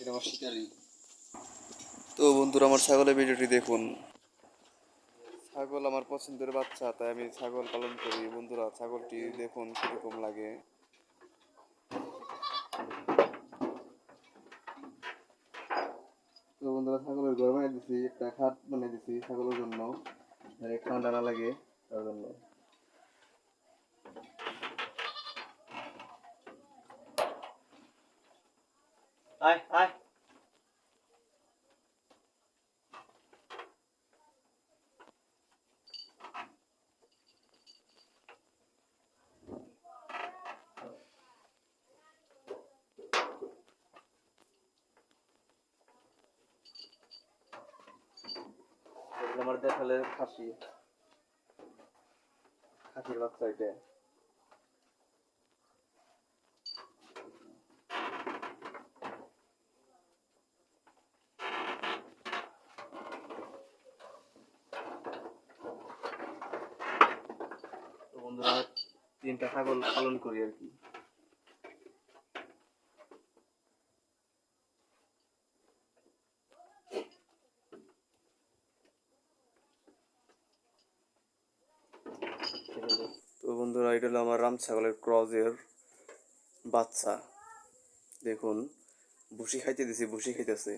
এটা আমার শিকারি। তো বন্ধুরা, আমার ছাগলের ভিডিওটি দেখুন। ছাগল আমার পছন্দের বাচ্চা, তাই আমি ছাগল পালন করি। বন্ধুরা, ছাগলটি দেখুন কিরকম লাগে। তো বন্ধুরা, ছাগলের ঘর বানিয়ে দিচ্ছি, একটা খাট বানিয়ে দিচ্ছি ছাগলের জন্য, ঠান্ডা না লাগে তার জন্য। আয় আয়, আমার দেখালে খাসির বাচ্চা এটা। তো বন্ধুরা, 3টা ছাগল পালন করি আর কি। তো বন্ধুরা, এটা হলো আমার রাম ছাগলের ক্রসের বাচ্চা। দেখুন, ভুসি খাইতে দিছি, ভুসি খাইতেছে।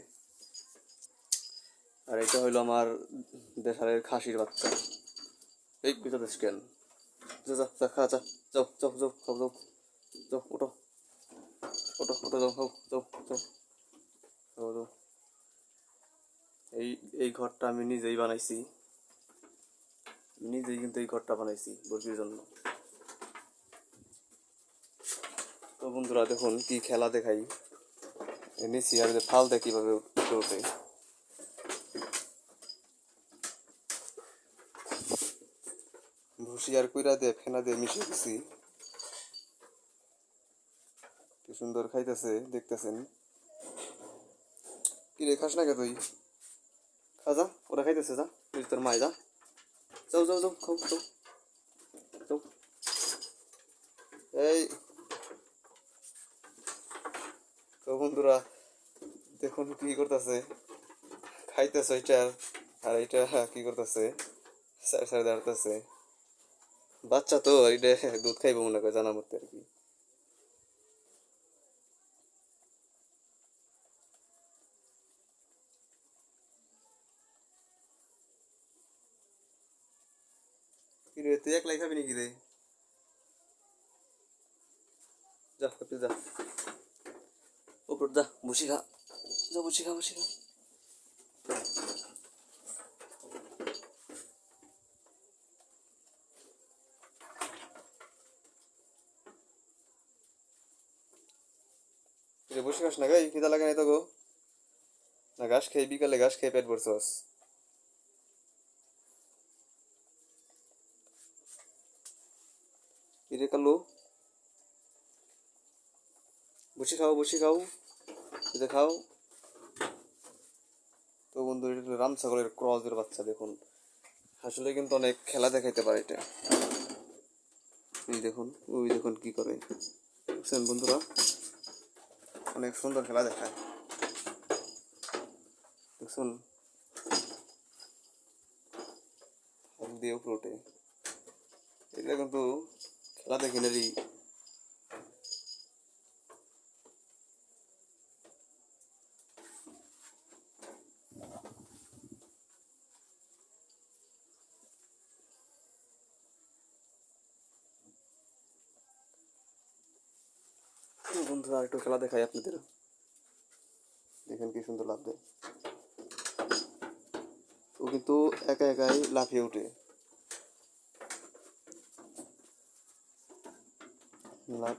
আর এটা হইলো আমার দেশালের খাসির বাচ্চা। এই পিতা দেশ কেন? যা যা যা, খা যা, যাও যাও যাও যাও যাও যাও, ওঠো ওঠো ওঠো, যাও যাও যাও যাও যাও যাও। এই এই ঘরটা আমি নিজেই বানাইছি, নিজেই কিন্তু এই ঘরটা বানাইছি মুরগির জন্য। তো বন্ধুরা, দেখুন কি খেলা দেখাই। নিচি আর ফাল দেয় কিভাবে উঠে ওঠে। ভুসি আর কুইরা দিয়ে ফেনা দিয়ে মিশিয়ে দিছি, কি সুন্দর খাইতেছে দেখতেছেন। কি রে, খাস না কে তুই? খা যা, ওরা খাইতেছে, যা তুই তোর মায় যা, যাও যাও যাও, খাও যাও যাও। এই তো বন্ধুরা, দেখুন কি করতেছে, খাইতেছে ওইটার, আর এইটা কি করতেছে, সাইড সাইড দাঁড়াতেছে। বাচ্চা তো এটা দুধ খাইবো মনে করে, জানা মতো আর কি। কি রে, তুই একলাই খাবি নাকি রে? যা একটু যা, উপর যা, বসি খা, যা বসি খা, বসি খা। বসে খাস না গাই, খিদা লাগে নাই তো গো? না ঘাস খেয়ে বিকালে ঘাস খেয়ে পেট ভরছস? কিরে কালু, বসে খাও বসে খাও, এটা খাও। তো বন্ধু, এটা হলো রাম ছাগলের ক্রসের বাচ্চা। দেখুন, আসলে কিন্তু অনেক খেলা দেখাইতে পারে এটা। এই দেখুন, ওই দেখুন কি করে, বুঝছেন বন্ধুরা? অনেক সুন্দর খেলা দেখায়, দেখুন দিয়ে উপরে ওঠে। এটা কিন্তু খেলা দেখে নেই। বন্ধুরা, একটু খেলা দেখাই আপনাদের, দেখেন কি সুন্দর লাভ দেয়। ও কিন্তু একা একাই লাফিয়ে ওঠে,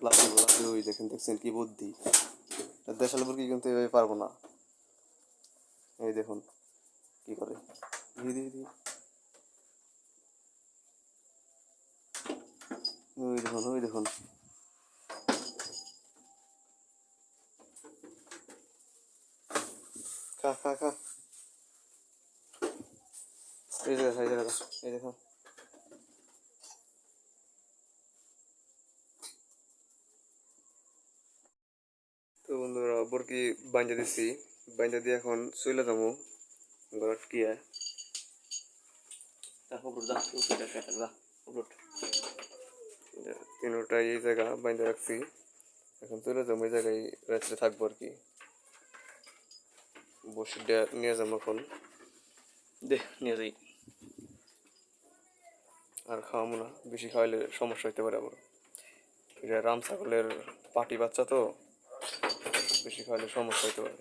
লাফিয়ে লাফিয়ে, ওই দেখেন, দেখছেন কি বুদ্ধি। দেশাল মুরগি কিন্তু এভাবে পারবো না। এই দেখুন কি করে, ধীরে ধীরে ধীরে, ওই দেখুন ওই দেখুন। খা খা খা, এই দেখো এই দেখো এই দেখো। তো বন্ধুরা, বরকি বাইন্দা দিছি, বাইন্দা দিয়ে এখন চলে যাবো ঘরত গিয়ে। তিনোটাই এই জায়গা বাইন্দা রাখছি, এখন চলে যাবো এই জায়গায় রাত্রে থাকবো আর কি। বসিটা নিয়ে যাবো এখন, নিয়ে যাই। আর খাওয়াবো না, বেশি খাওয়াইলে সমস্যা হইতে পারে আবার। এটা রাম ছাগলের পাটি বাচ্চা তো, বেশি খাওয়াইলে সমস্যা হইতে পারে।